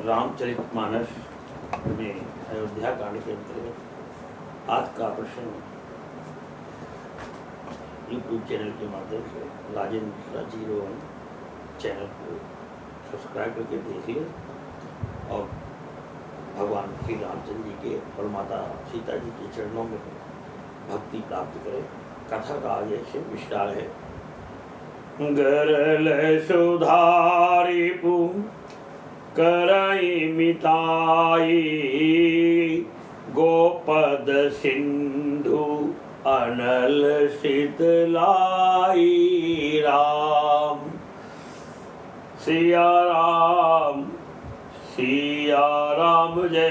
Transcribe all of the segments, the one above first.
रामचरितमानस में अयोध्या कांड के अंतर्गत आज का प्रश्न यूट्यूब चैनल के माध्यम से राजेंद्र 01 चैनल को सब्सक्राइब करके देखिए और भगवान श्री रामचंद्र जी के और माता सीता जी के चरणों में भक्ति प्राप्त करें। कथा का आगे से विस्तार है। गरल सुधारी पू करई मिताई गोपद सिंधु अनल शीतलाई राम सिया राम जय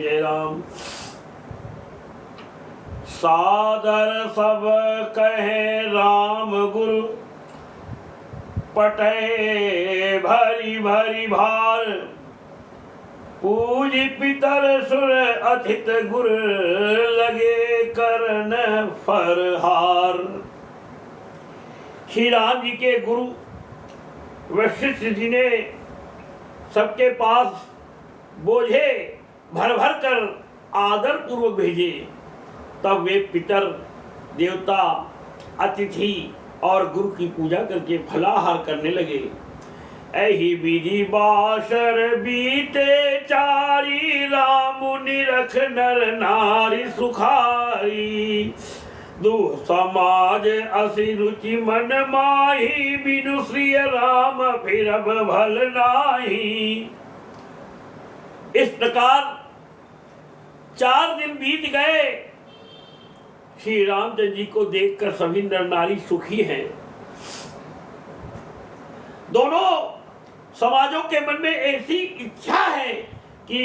जय राम। सादर सब कहे राम गुरु पटे भरी भरी भार पूज पितर सुर अथित गुर लगे करन फरहार। श्री राम जी के गुरु वशिष्ठ जी ने सबके पास बोझे भर भर कर आदर पूर्वक भेजे। तब वे पितर देवता अतिथि और गुरु की पूजा करके फलाहार करने लगे। ऐही विधि बासर बीते चारी राम निरख नर नारी सुखारी दु समाज असि रुचि मन माही बिनु श्री राम फिर भल नाही। इस प्रकार 4 दिन बीत गए। श्री रामचंद्र जी को देखकर सभी नर नारी सुखी हैं। दोनों समाजों के मन में ऐसी इच्छा है कि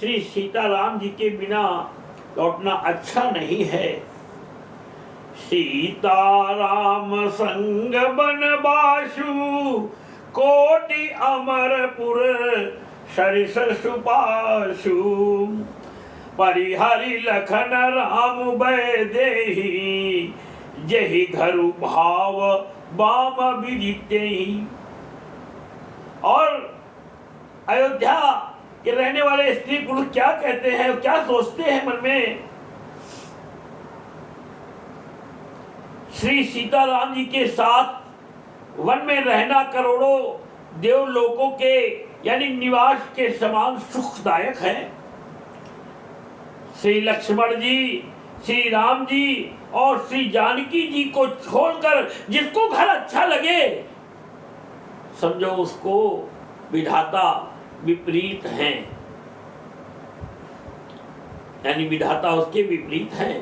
श्री सीताराम जी के बिना लौटना अच्छा नहीं है। सीताराम संग बनवासु कोटि अमरपुर सरिस सुपासु परिहरि लखन राम भय देहि जहि घरु भाव बाम विदिते। और अयोध्या के रहने वाले स्त्री पुरुष क्या कहते हैं, क्या सोचते हैं मन में। श्री सीताराम जी के साथ वन में रहना करोड़ों देवलोकों के यानी निवास के समान सुखदायक है। श्री लक्ष्मण जी, श्री राम जी और श्री जानकी जी को छोड़कर जिसको घर अच्छा लगे समझो उसको विधाता विपरीत हैं, यानी विधाता उसके विपरीत हैं।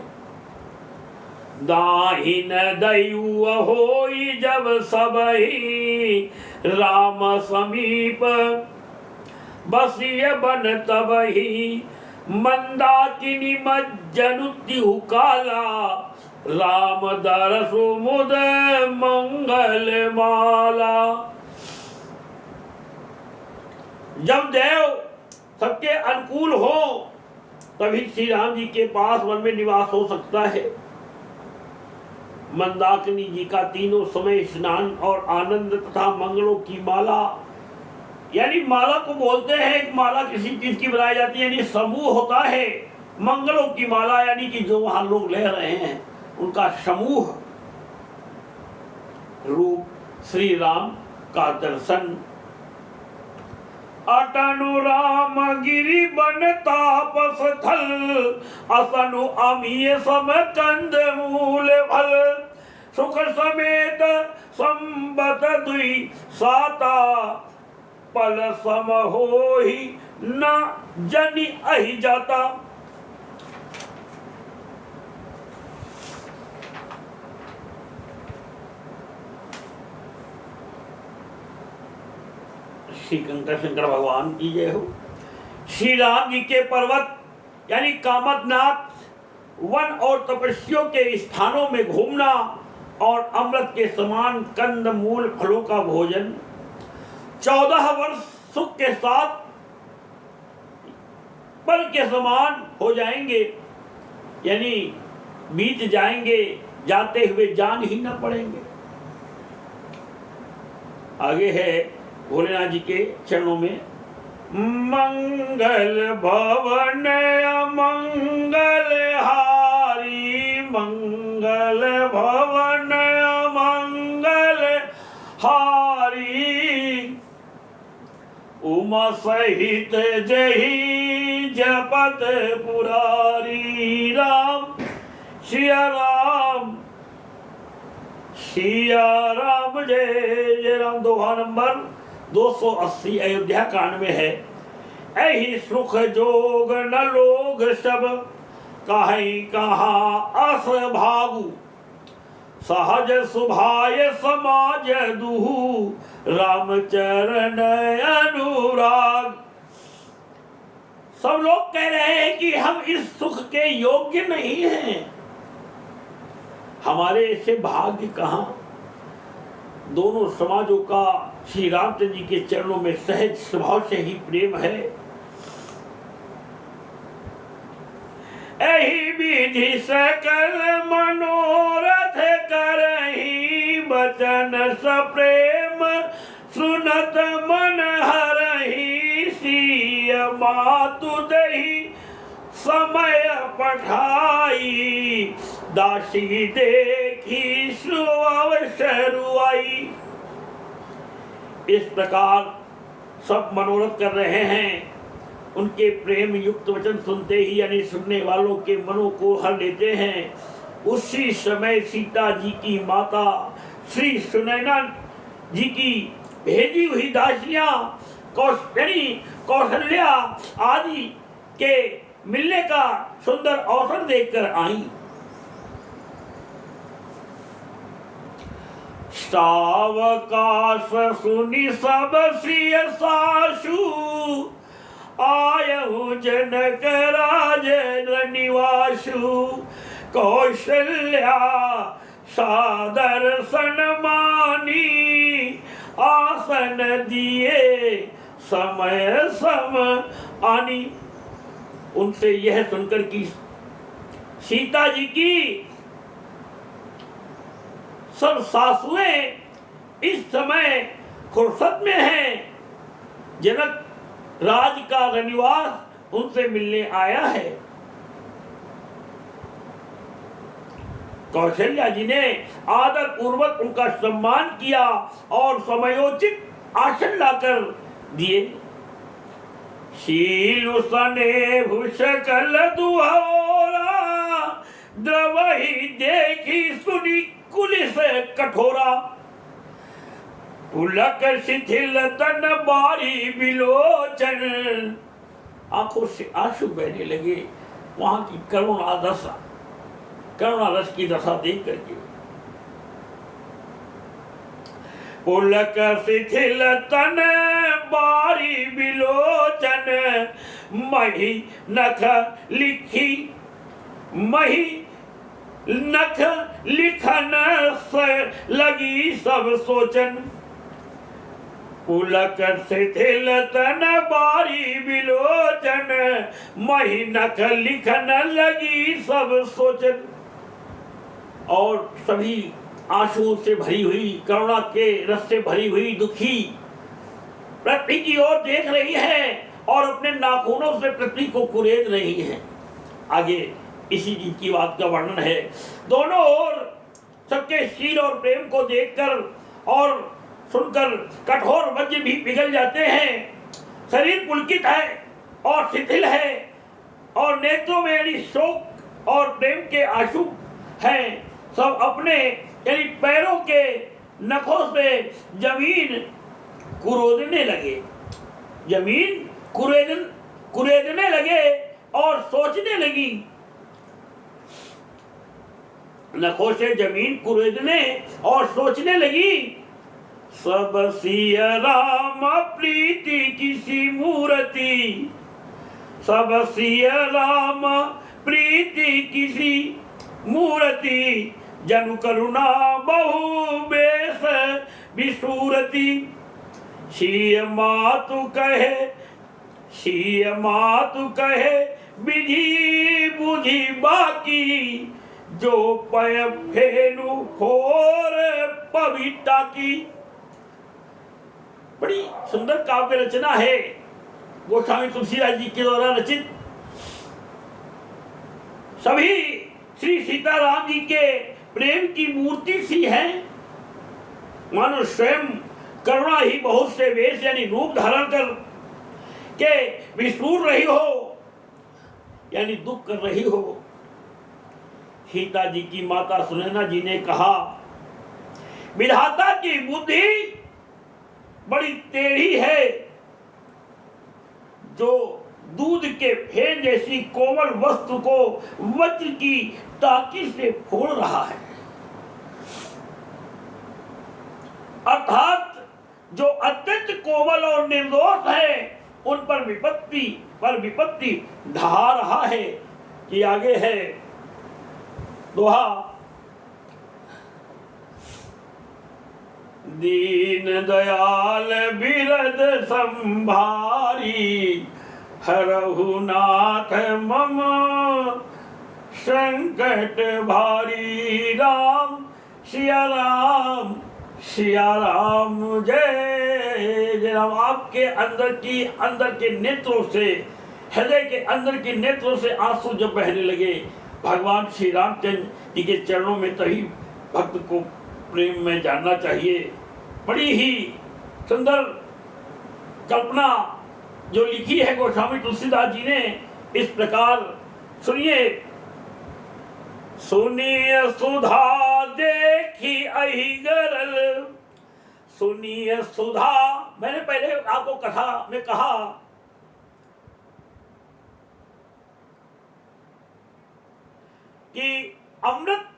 दाहिन दयु होई जब सबही राम समीप बसिय बन तबही मंदाकिनी मज्जनु तिहु काला राम दरसु मुद मंगल माला। जब देव सबके अनुकूल हो तभी श्री राम जी के पास वन में निवास हो सकता है। मंदाकिनी जी का तीनों समय स्नान और आनंद तथा मंगलों की माला, यानी माला को बोलते हैं एक माला किसी चीज की बनाई जाती है, यानी समूह होता है। मंगलों की माला यानी कि जो वहां लोग ले रहे हैं उनका समूह रूप श्री राम का दर्शन। अटनु राम गिरि बन तापस थल असनु अमीय सम कंद मूल फल सुख समेत संबत दुई साता पल सम होहि न जनि अहि जाता। श्री शंकर भगवान की जय हो। श्री राम जी के पर्वत यानी कामतनाथ वन और तपस्वियों के स्थानों में घूमना और अमृत के समान कंद मूल फलों का भोजन 14 वर्ष सुख के साथ पल के समान हो जाएंगे, यानी बीत जाएंगे, जाते हुए जान ही न पड़ेंगे। आगे है भोलेनाथ जी के चरणों में मंगल भवन अमंगल हारी, मंगल भवन अमंगल हारी। उमा सहित जही जपत पुरारी। राम सिया राम, सिया राम जय जय राम। दोहा नंबर 280 अयोध्या कांड में है। ऐहि सुख जोग न लोग सब, कहीं कहाँ अस भागु। सहज सुभाय समाज दुहु, रामचरण अनुराग। सब लोग कह रहे हैं कि हम इस सुख के योग्य नहीं हैं, हमारे ऐसे भाग्य कहाँ। दोनों समाजों का श्री रामचंद्र जी के चरणों में सहज स्वभाव से ही प्रेम है। एहि विधि सकल मनोरथ करही, बचन सप्रेम सुनत मन हरही। सिय मातु दही समय पठाई, दासी देखी सुअवसर आई। इस प्रकार सब मनोरथ कर रहे हैं। उनके प्रेम युक्त वचन सुनते ही यानी सुनने वालों के मनों को हर लेते हैं। उसी समय सीता जी की माता श्री सुनैना जी की भेजी हुई दासियां कौशल्या आदि के मिलने का सुंदर अवसर देखकर आई। सावकाश सुनी सब सिय सासु, आयहु जनक राजेंद्र निवासु। कौशल्या सादर सन्मानी, आसन दिए समय सम आनी। उनसे यह सुनकर कि सीता जी की सब सासुएं इस समय फुर्सत में हैं, जनक राज का रनिवास उनसे मिलने आया है। कौशल्या जी ने आदर पूर्वक उनका सम्मान किया और समयोचित आसन लाकर दिए। शील सने भूषकल दुहौरा, द्रवही देखी सुनी कुलिस कठोरा। पुलक शिथिल तन बारी बिलोचन, आंखों से आंसू बहने लगे वहां की करुणा रस की दशा देख करके। पुलक शिथिल तन बारी बिलोचन, मही नख लिखन लगी सब सोचन। पुलक शिथिल तन बारी बिलोचन, मही नख लिखन लगी सब सोचन। और सभी आंसुओं से भरी हुई, करुणा के रस से भरी हुई दुखी पृथ्वी की ओर देख रही है और अपने नाखूनों से पृथ्वी को कुरेद रही है। आगे इसी चीज की बात का वर्णन है। दोनों ओर सबके शील और प्रेम को देखकर और सुनकर कठोर वज्र भी पिघल जाते हैं। शरीर पुलकित है और शिथिल है और नेत्रों में यानी शोक और प्रेम के आंसू हैं। सब अपने यानी पैरों के नखों से जमीन कुरेदने लगे, जमीन कुरेदने लगे और सोचने लगी। नखों से जमीन कुरेदने और सोचने लगी। सब सिय राम प्रीति किसी मूर्ति, सब सिय राम प्रीति किसी मूर्ति। जनु करुणा बहु बेस विसूरति। शीय मातु कहे विधि बुद्धि बाकी। जो पय फेनु होर पविता की। बड़ी सुंदर काव्य रचना है। गोस्वामी तुलसीदास जी के द्वारा रचित सभी श्री सीताराम जी के प्रेम की मूर्ति सी है। मानो स्वयं करुणा ही बहुत से वेश यानी रूप धारण कर के विस्फूर रही हो, यानी दुख कर रही हो। सीता जी की माता सुनैना जी ने कहा, विधाता की बुद्धि बड़ी टेढ़ी है, जो दूध के फेन जैसी कोमल वस्तु को वज्र की ताकी से फोड़ रहा है। अर्थात जो अत्यंत कोमल और निर्दोष है, उन पर विपत्ति ढहा रहा है। कि आगे है दोहा, दीन दयाल बिरद संभारी, हरहु नाथ मम संकट भारी। राम सिया राम जय जय राम। आपके अंदर के नेत्रों से, हृदय के अंदर के नेत्रों से आंसू जब बहने लगे भगवान श्री रामचंद्र जी के चरणों में, तभी भक्त को प्रेम में जानना चाहिए। बड़ी ही सुंदर कल्पना जो लिखी है गोस्वामी तुलसीदास जी ने, इस प्रकार सुनिए। सुनिए सुधा देखी अहि गरल, सुनिए सुधा। मैंने पहले आपको कथा में कहा कि अमृत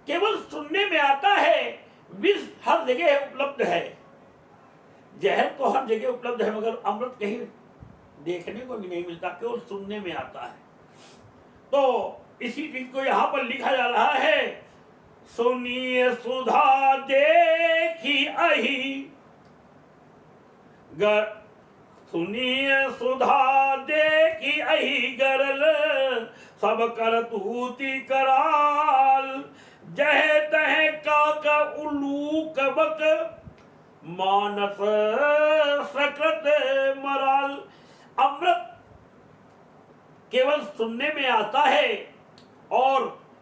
केवल सुनने में आता है, विष हर जगह उपलब्ध है, जहर तो हर जगह उपलब्ध है, मगर अमृत कहीं देखने को भी नहीं मिलता, केवल सुनने में आता है। तो इसी चीज को यहाँ पर लिखा जा रहा है, सुनिए सुधा देखी अहि सुनिए सुधा देखी अहि गरल, सब कर तूती कराल। जह तह का उल्लू कबक, मानस सकृत मराल। अमृत केवल सुनने में आता है और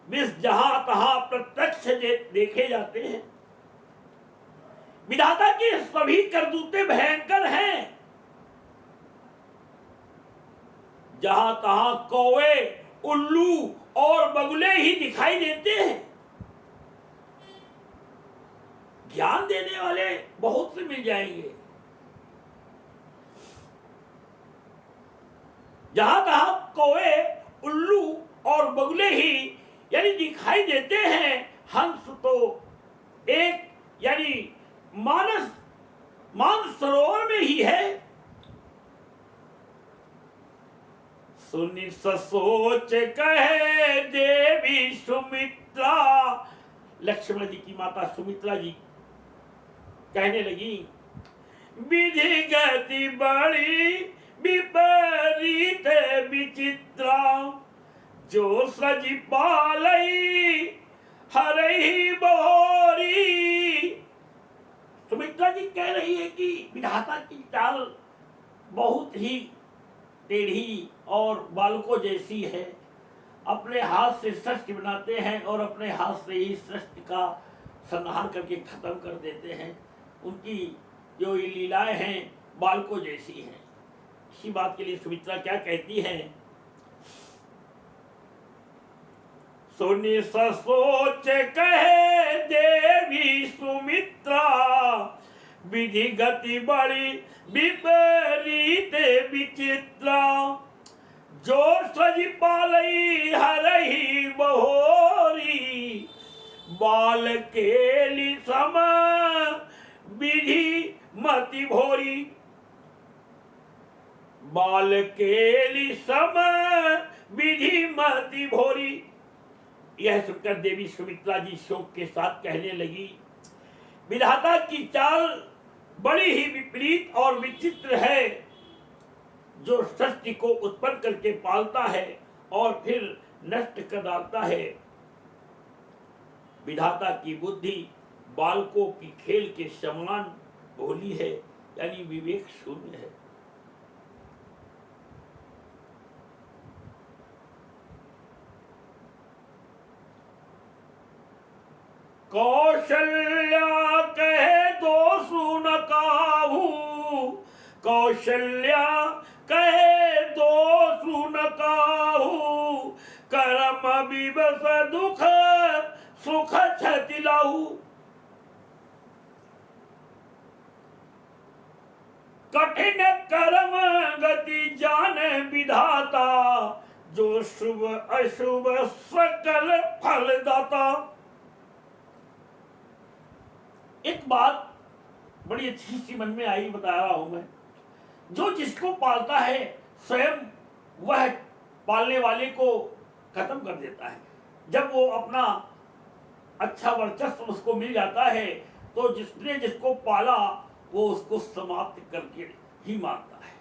विष जहां तहां प्रत्यक्ष देखे जाते हैं। विधाता की सभी करतूतें भयंकर हैं। जहां तहां कौवे, उल्लू और बगुले ही दिखाई देते हैं। ज्ञान देने वाले बहुत से मिल जाएंगे, जहां तहां कौवे, उल्लू और बगुले ही यानी दिखाई देते हैं। हंस तो एक यानी मानस सरोवर में ही है। सुनि सोच कहे देवी सुमित्रा, लक्ष्मण जी की माता सुमित्रा जी कहने लगी, विधि गति बड़ी विपरीत विचित्रा, जो सजी पालई हरही बहोरी। सुमित्रा जी कह रही है कि विधाता की चाल बहुत ही टेढ़ी और बालकों जैसी है। अपने हाथ से सृष्टि बनाते हैं और अपने हाथ से ही सृष्टि का संहार करके खत्म कर देते हैं। उनकी जो ये लीलाएं हैं बालकों जैसी हैं। इसी बात के लिए सुमित्रा क्या कहती है, सुनि सोच कहे देवी सुमित्रा, विधि गति बड़ी विपरीत विचित्रा, जो सजी पालई हरही बहोरी, बाल केली सम विधि मति भोरी। बाल केली सम विधि मति भोरी। यह सुनकर देवी सुमित्रा जी शोक के साथ कहने लगी, विधाता की चाल बड़ी ही विपरीत और विचित्र है, जो सृष्टि को उत्पन्न करके पालता है और फिर नष्ट कर डालता है। विधाता की बुद्धि बालकों की खेल के समान भोली है, यानी विवेक शून्य है। कौशल्या कहे दोषु न काहू, कौशल्या कहे दोषु न काहू, कर्म विवश दुख सुख क्षति लाहू। कठिन कर्म गति जाने विधाता, जो शुभ अशुभ सकल फल दाता। एक बात बड़ी अच्छी सी मन में आई, बता रहा हूं मैं। जो जिसको पालता है स्वयं वह पालने वाले को खत्म कर देता है। जब वो अपना अच्छा वर्चस्व उसको मिल जाता है तो जिसने जिसको पाला वो उसको समाप्त करके ही मारता है।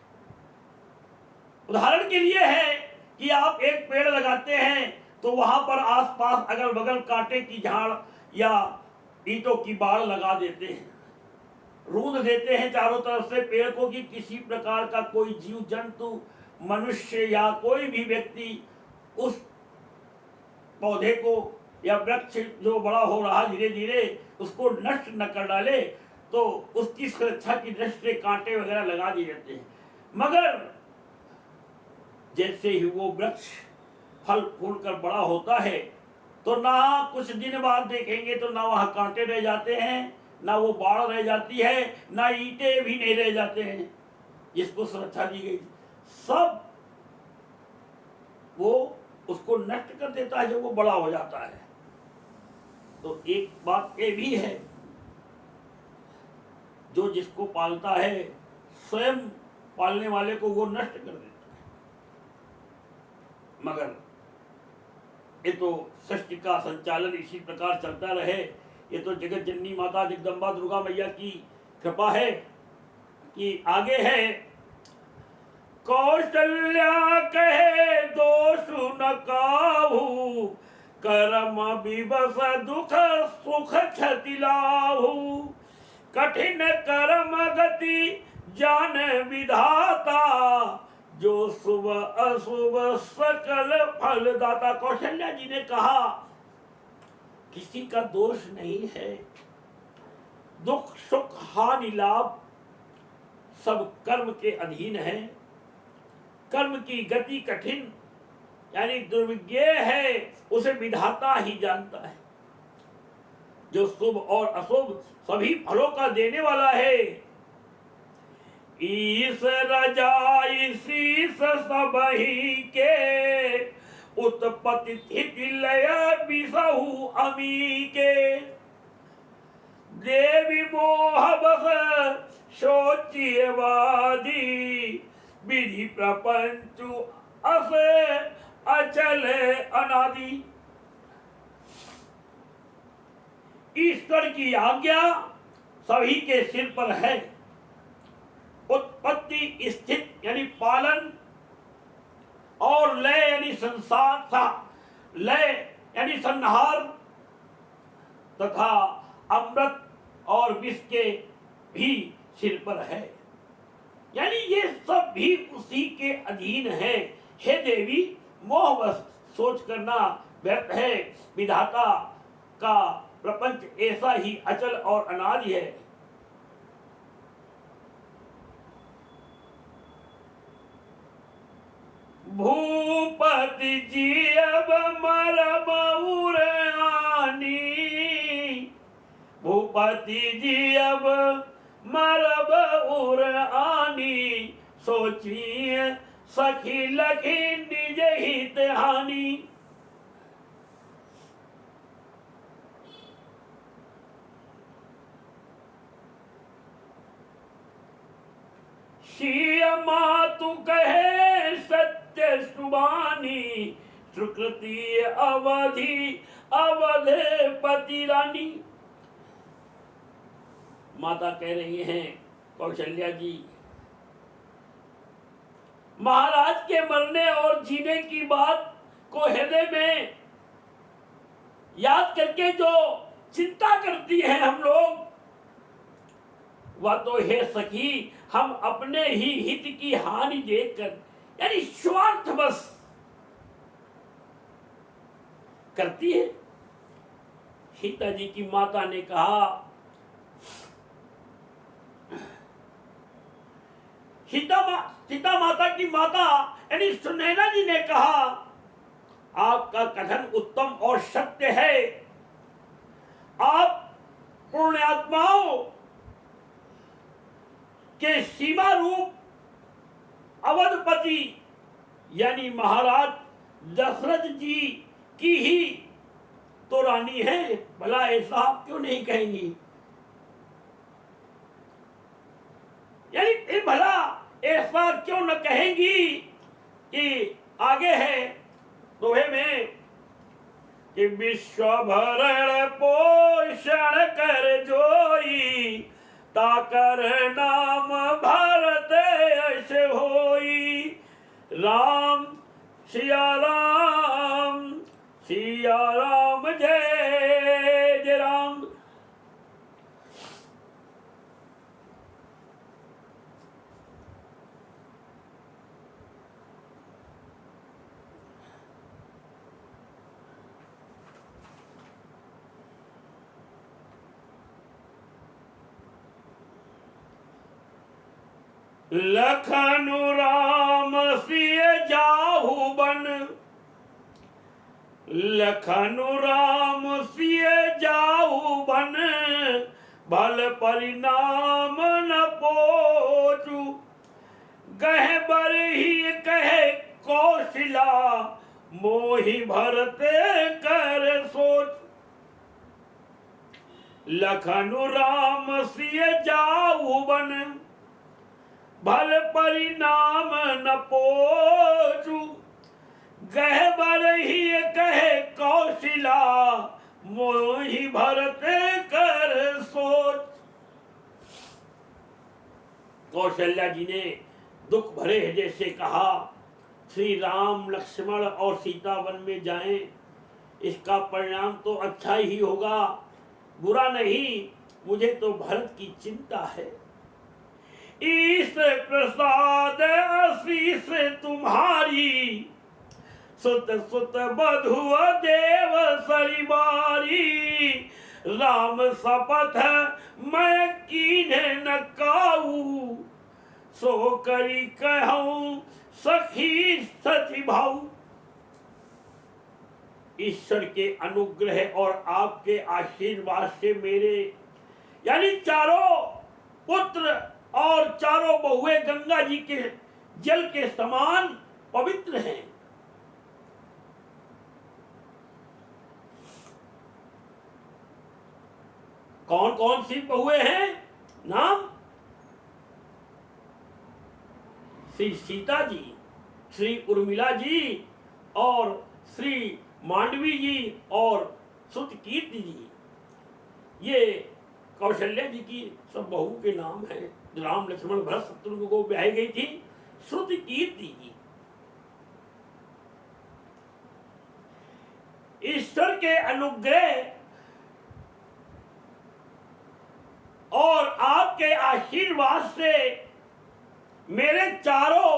उदाहरण के लिए है कि आप एक पेड़ लगाते हैं तो वहां पर आसपास अगल बगल कांटे की झाड़ या ईंटों की बाड़ लगा देते हैं, रूंध देते हैं चारों तरफ से पेड़ को कि किसी प्रकार का कोई जीव जंतु, मनुष्य या कोई भी व्यक्ति उस पौधे को या वृक्ष जो बड़ा हो रहा धीरे धीरे उसको नष्ट न कर डाले। तो उसकी सुरक्षा की दृष्टि से कांटे वगैरह लगा दिए जाते हैं। मगर जैसे ही वो वृक्ष फल फूल कर बड़ा होता है तो ना कुछ दिन बाद देखेंगे तो ना वहां कांटे रह जाते हैं, ना वो बाढ़ रह जाती है, ना ईंटें भी नहीं रह जाते हैं जिसको सुरक्षा दी गई। सब वो उसको नष्ट कर देता है जब वो बड़ा हो जाता है। तो एक बात ये भी है, जो जिसको पालता है स्वयं पालने वाले को वो नष्ट कर देता है। मगर ये तो सृष्टि का संचालन इसी प्रकार चलता रहे। ये तो जगत जननी माता जगदम्बा दुर्गा मैया की कृपा है। कि आगे है, कौशल्या कहे दोषु न काहू, कर्म विवश दुख सुख क्षति लाहू, कठिन कर्म गति जान विधाता, जो शुभ अशुभ सकल फल दाता। कौशल्या जी ने कहा किसी का दोष नहीं है, दुख सुख हानि लाभ सब कर्म के अधीन है। कर्म की गति कठिन यानी दुर्विज्ञेय है, उसे विधाता ही जानता है। जो शुभ और अशुभ सभी फलों का देने वाला है। ईश रजाई शीस सबही के, उत्पत्ति स्थिति लय बिसहु अमी के, देवी मोह बस सोचियवादी, विधि प्रपंचु अस अचल अनादि। ईश्वर की आज्ञा सभी के सिर पर है। उत्पत्ति स्थित यानी पालन और लय यानी संसार, लय यानी संहार तथा अमृत और विष के भी सिर पर है। यानी ये सब भी उसी के अधीन है। हे देवी, मोहवश सोच करना व्यर्थ है। विधाता का प्रपंच ऐसा ही अचल और अनादि है। भूपति जी अब मरब उरानी, भूपति जी अब मरब उरानी, सोचिए सखी लखी निज हित हानि। मातु कहे सत्य सुबानी, सुकृति अवधि अवधे पति रानी। माता कह रही हैं कौशल्या जी, महाराज के मरने और जीने की बात को हृदय में याद करके जो चिंता करती हैं हम लोग, वह तो हे सखी हम अपने ही हित की हानि देखकर यानी स्वार्थ बस करती है। सीता जी की माता ने कहा, सीता माता की माता यानी सुनैना जी ने कहा, आपका कथन उत्तम और सत्य है। आप पुण्यात्माओं के सीमा रूप अवधपति यानी महाराज दशरथ जी की ही तो रानी है, भला ऐसा आप क्यों नहीं कहेंगी? यानी भला ऐसा क्यों न कहेंगी कि आगे है दोहे में कि विश्व भरण पोषण कर जोई, ताकर नाम भारत यश होई। राम सिया राम जय जय राम। लखन राम सिय जाहु बन, लखन राम सिय जाहु बन, भल परिणाम न पोचु। गह बर ही कहे कौशिला, मोहि भरत कर सोच। लखन राम सिय जाहु बन, भल परिणाम न पोचु। गह बर ही कहे कौशिला, मोहि भरत कर सोच। कौशल्या जी ने दुख भरे हृदय से कहा, श्री राम लक्ष्मण और सीता वन में जाएं, इसका परिणाम तो अच्छा ही होगा, बुरा नहीं। मुझे तो भरत की चिंता है। ईश प्रसाद आशीष तुम्हारी, सुत सुत बधु देव सरिबारी। राम शपथ मैं कीन्हे न काऊ, सो करी कहूं सखी सची भाऊ। ईश्वर के अनुग्रह और आपके आशीर्वाद से मेरे यानी चारों पुत्र और चारों बहुएं गंगा जी के जल के समान पवित्र हैं। कौन कौन सी बहुएं हैं? नाम श्री सीता जी, श्री उर्मिला जी और श्री मांडवी जी और सुतकीर्ति जी। ये कौशल्या जी की सब बहू के नाम हैं। राम लक्ष्मण भरत शत्रुघ्न को ब्याही गई थी श्रुतकीर्ति जी। ईश्वर के अनुग्रह और आपके आशीर्वाद से मेरे चारों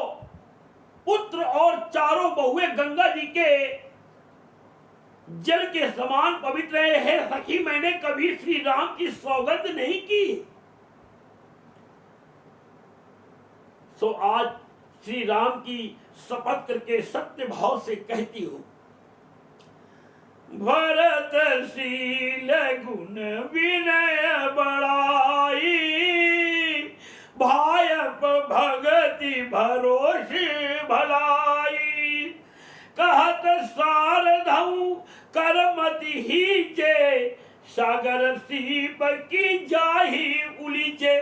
पुत्र और चारों बहुएं गंगा जी के जल के समान पवित्र है। सखी, मैंने कभी श्री राम की सौगंध नहीं की, सो आज श्री राम की शपथ करके सत्य भाव से कहती हूं। भरतशील गुण विनय बड़ाई, भायप भगति भरोस भलाई। कहत सारधऊ करमति हीचे, सागर सीप की जाही उलीचे।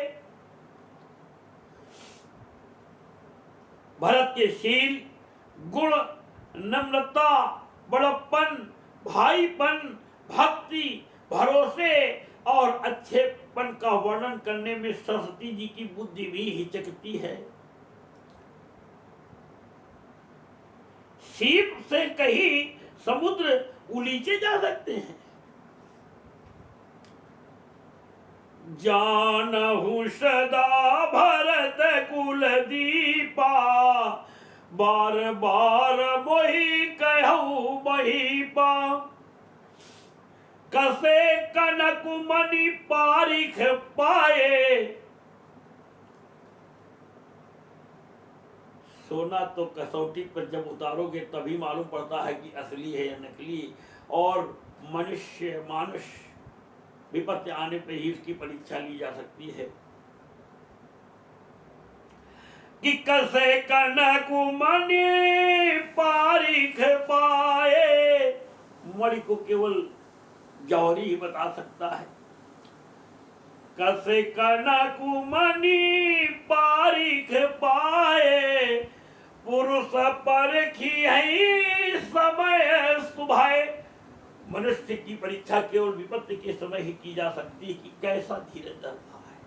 भरत के शील, गुण, नम्रता, बड़प्पन, भाईपन, भक्ति, भरोसे और अच्छेपन का वर्णन करने में सरस्वती जी की बुद्धि भी हिचकती है। सीप से कहीं समुद्र उलीचे जा सकते हैं। जानहु सदा भरत कुल दीपा, बार बार मोहि कहूँ महिपा। कसे कनक मणि पारिख पाए। सोना तो कसौटी पर जब उतारोगे तभी मालूम पड़ता है कि असली है या नकली, और मानुष विपत्ति आने पर ही उसकी परीक्षा ली जा सकती है कि कसे कनक मणि पारिख पाए। मणि को केवल जौहरी ही बता सकता है। कसे कनक मणि पारिख पाए, पुरुष परखी है समय सुभाए। मनुष्य की परीक्षा केवल विपत्ति के समय ही की जा सकती है कि कैसा धीरज धरता है।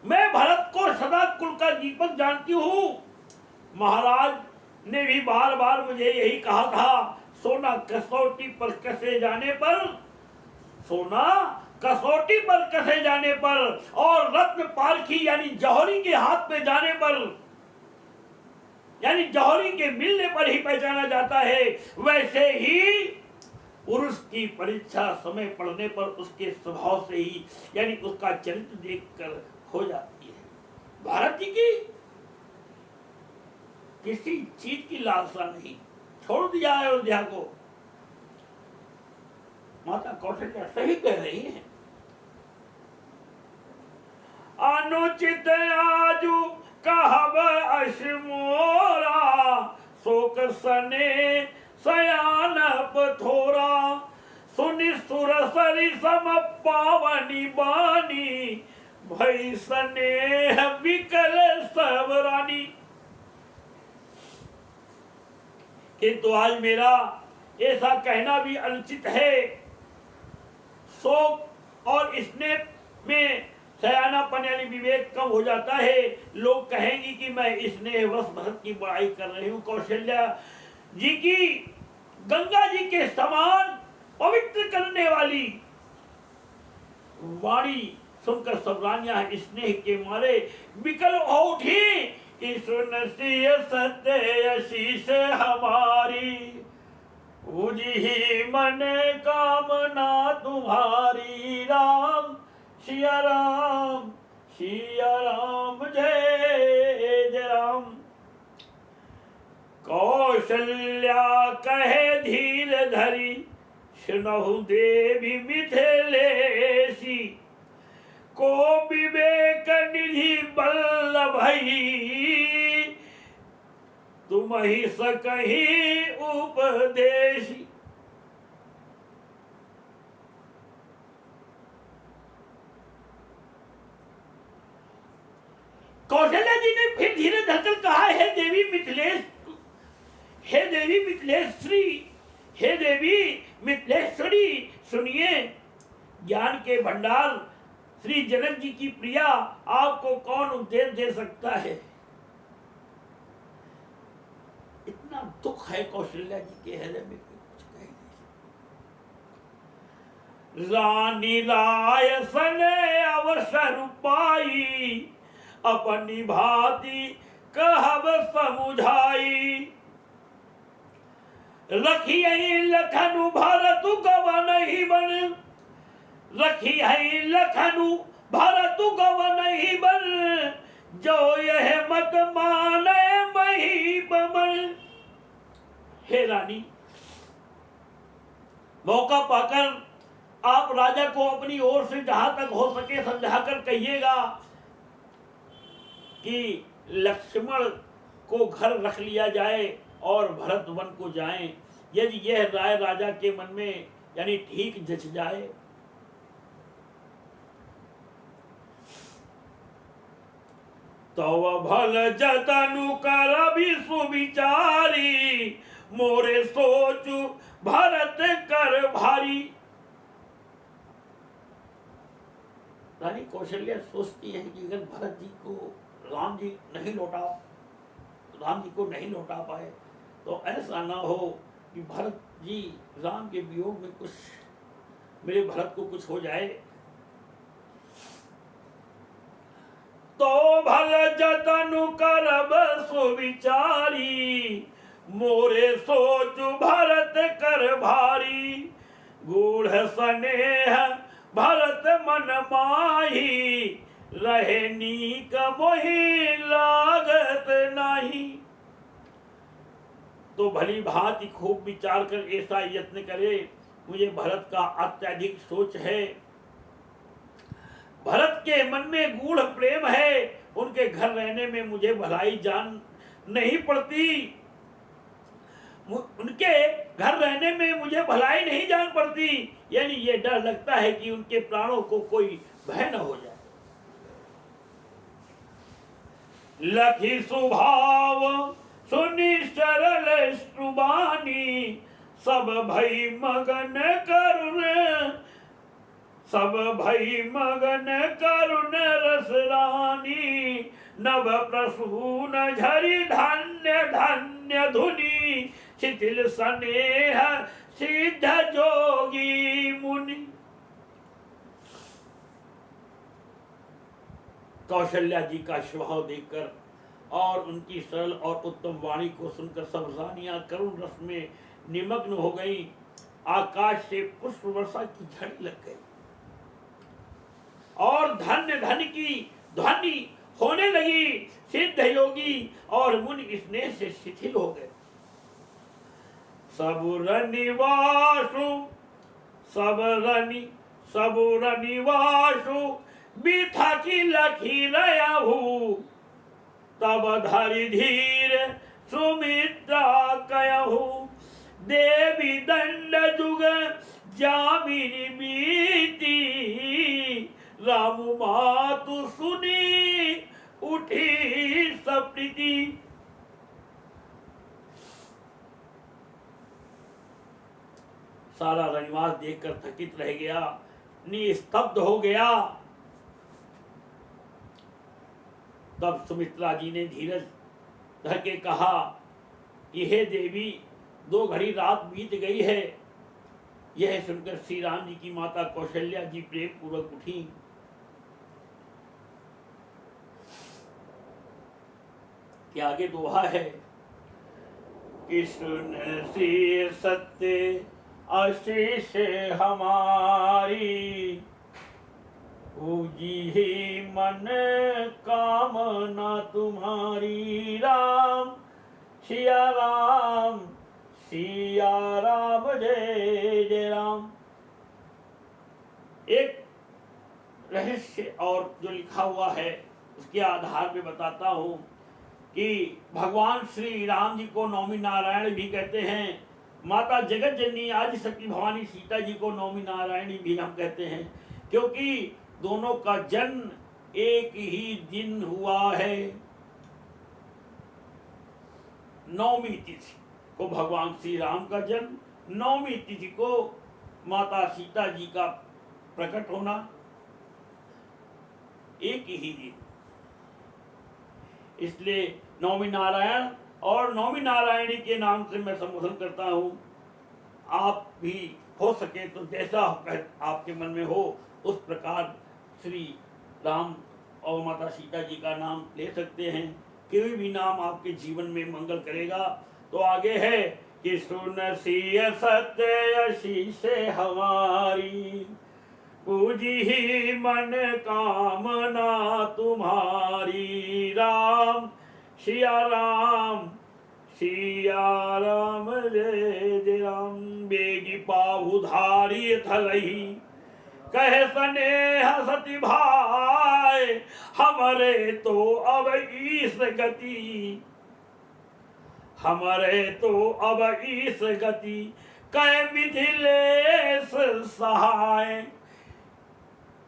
मैं भरत को सदा कुल का दीपक जानती हूँ। महाराज ने भी बार बार मुझे यही कहा था, सोना कसौटी पर कसे जाने पर, सोना कसौटी पर कसे जाने पर और रत्न पारखी यानी जौहरी के हाथ में जाने पर, यानी जौहरी के मिलने पर ही पहचाना जाता है। वैसे ही पुरुष की परीक्षा समय पड़ने पर उसके स्वभाव से ही, यानी उसका चरित्र देखकर हो जाती है। भारत जी की किसी चीज की लालसा नहीं, छोड़ दिया अयोध्या को। माता कौशल्या सही कह रही हैं। अनुचित आजू कहब अश मोरा, शोक सने सयान थोरा। सुनि सुर सरि सम पावनी बानी, भई स्नेह विकल सब रानी। किंतु आज मेरा ऐसा कहना भी अनुचित है। शोक और स्नेह में सयानापन यानी विवेक कम हो जाता है। लोग कहेंगे कि मैं स्नेहवश भरत की बड़ाई कर रही हूँ। कौशल्या जी की गंगा जी के समान पवित्र करने वाली वाणी सुनकर सब रानियां स्नेह के मारे विकल हो उठी। सत्य शीश हमारी, उजी मन कामना तुम्हारी। राम सिया राम जय जय राम। कौशल्या कहे धीर धरी, सुनहु देवी मिथिलेशी। को विवेक निधि वल्लभई, तुम ही सकही उपदेशी। कौशल्या जी ने फिर धीरे धरकर कहा, हे देवी मिथिलेश, हे देवी मिथिलेश्वरी, हे देवी मिथिलेश्वरी, सुनिए। ज्ञान के भंडार श्री जनक जी की प्रिया, आपको कौन उपदेश दे सकता है। इतना दुख है कौशल्या जी के हृदय में, कुछ कह नहीं। रानी राय सने अवसर पाई, अपनी भांति कहब समुझाई। रखी लखनु भरत गवन ही बन, रखी है लखनु भरत गवन ही बन। जो यह मत माने मही बमन। हे रानी, मौका पाकर आप राजा को अपनी ओर से जहां तक हो सके समझाकर कहिएगा कि लक्ष्मण को घर रख लिया जाए और भरत वन को जाएं। यदि यह राय राजा के मन में यानी ठीक जच जाए तो भल जतनु कर भी सुविचारी। मोरे सोचु भरत कर भारी। रानी कौशल्या सोचती है कि अगर भरत जी को राम जी को नहीं लौटा पाए तो ऐसा ना हो कि भरत जी राम के वियोग में कुछ, मेरे भरत को कुछ हो जाए। तो भल जतनु करब सुविचारी। मोरे सोच भरत कर भारी, गूढ़ स्नेह भरत मन माही, रहे नीक मोहि लागत नाही। तो भली भांति खूब विचार कर ऐसा यत्न करे। मुझे भरत का अत्यधिक सोच है, भरत के मन में गूढ़ प्रेम है, उनके घर रहने में मुझे भलाई जान नहीं पड़ती, उनके घर रहने में मुझे भलाई नहीं जान पड़ती, यानी ये डर लगता है कि उनके प्राणों को कोई भय न हो जाए। लखी स्वभाव सुनि सरल सुबानी, सब भई मगन करुण, सब भई मगन करुण रसरानी, नभ प्रसून झरि धन्य धन्य धुनि, शिथिल स्नेह सिद्ध जोगी मुनि। कौशल्या जी का स्वभाव देखकर और उनकी सरल और उत्तम वाणी को सुनकर सब रानियां करुण रस में निमग्न हो गई। आकाश से पुष्प वर्षा की झड़ी लग गई और धन्य धन की ध्वनि होने लगी। सिद्ध योगी और मुनि स्नेह से शिथिल हो गए। सबुर निवासु सबुर निवासु बिथा की लखी रहू, तब धरि धीर सुमित्रा कहू, देवी दंड जुग जामिनी बीती, राम मातु सुनी उठी सप्रीति। सारा रनिवास देखकर थकित रह गया, निस्तब्ध हो गया। तब सुमित्रा जी ने धीरज धर के कहा कि हे देवी, 2 घड़ी रात बीत गई है। यह सुनकर श्री राम जी की माता कौशल्या जी प्रेम पूर्वक उठी। कि आगे दोहा है कि सुन सी सत्य आशीष हमारी, पूजी ही मन कामना तुम्हारी। राम सिया राम सिया राम जय जय राम। एक रहस्य और जो लिखा हुआ है उसके आधार पे बताता हूँ कि भगवान श्री राम जी को नौमी नारायण भी कहते हैं। माता जगत जननी आदि शक्ति भवानी सीता जी को नौमी नारायणी भी हम कहते हैं, क्योंकि दोनों का जन्म एक ही दिन हुआ है। नौमी तिथि को भगवान श्री राम का जन्म, नौमी तिथि को माता सीता जी का प्रकट होना, एक ही दिन। इसलिए नौमी नारायण और नौमी नारायणी के नाम से मैं संबोधन करता हूँ। आप भी हो सके तो जैसा आपके मन में हो उस प्रकार श्री राम और माता सीता जी का नाम ले सकते हैं। कोई भी नाम आपके जीवन में मंगल करेगा। तो आगे है कि सुन सिय सत्य आशीष हमारी, पूजी ही मन कामना तुम्हारी। राम सिया राम जय जय राम। बेगी पाहु धारी थलही, कहे स्नेह सती भाई, हमारे तो अब इस गति, हमारे तो अब इस गति, कह मिथिलेश सहाय।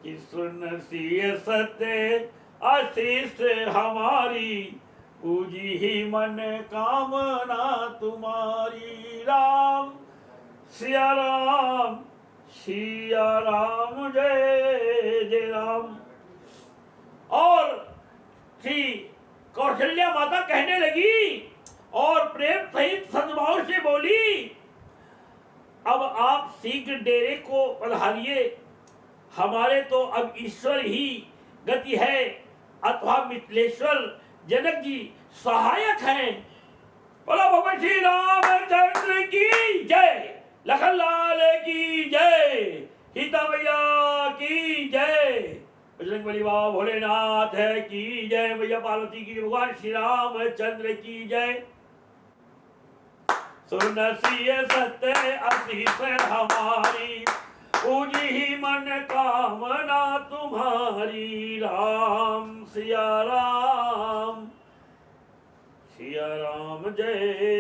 कि सुन सिय सत्य आशीष हमारी, पूजी ही मन कामना तुम्हारी। राम सिया राम जय जय राम। और श्री कौशल्या माता कहने लगी और प्रेम सहित सद्भाव से बोली, अब आप शीघ्र डेरे को पधारिए। हमारे तो अब ईश्वर ही गति है, अथवा मिथिलेश्वर जनक जी सहायक हैं। बोलो भगवान श्री रामचंद्र की जय। लखन लाल की जय, सीता मैया की जय, बजरंग बली बाबा भोलेनाथ है की जय, मैया पार्वती की, भगवान श्री रामचंद्र की जय। सुनसिए सत्य आशीष हमारी, पूजी ही मन कामना तुम्हारी। राम सिया राम, सिया राम जय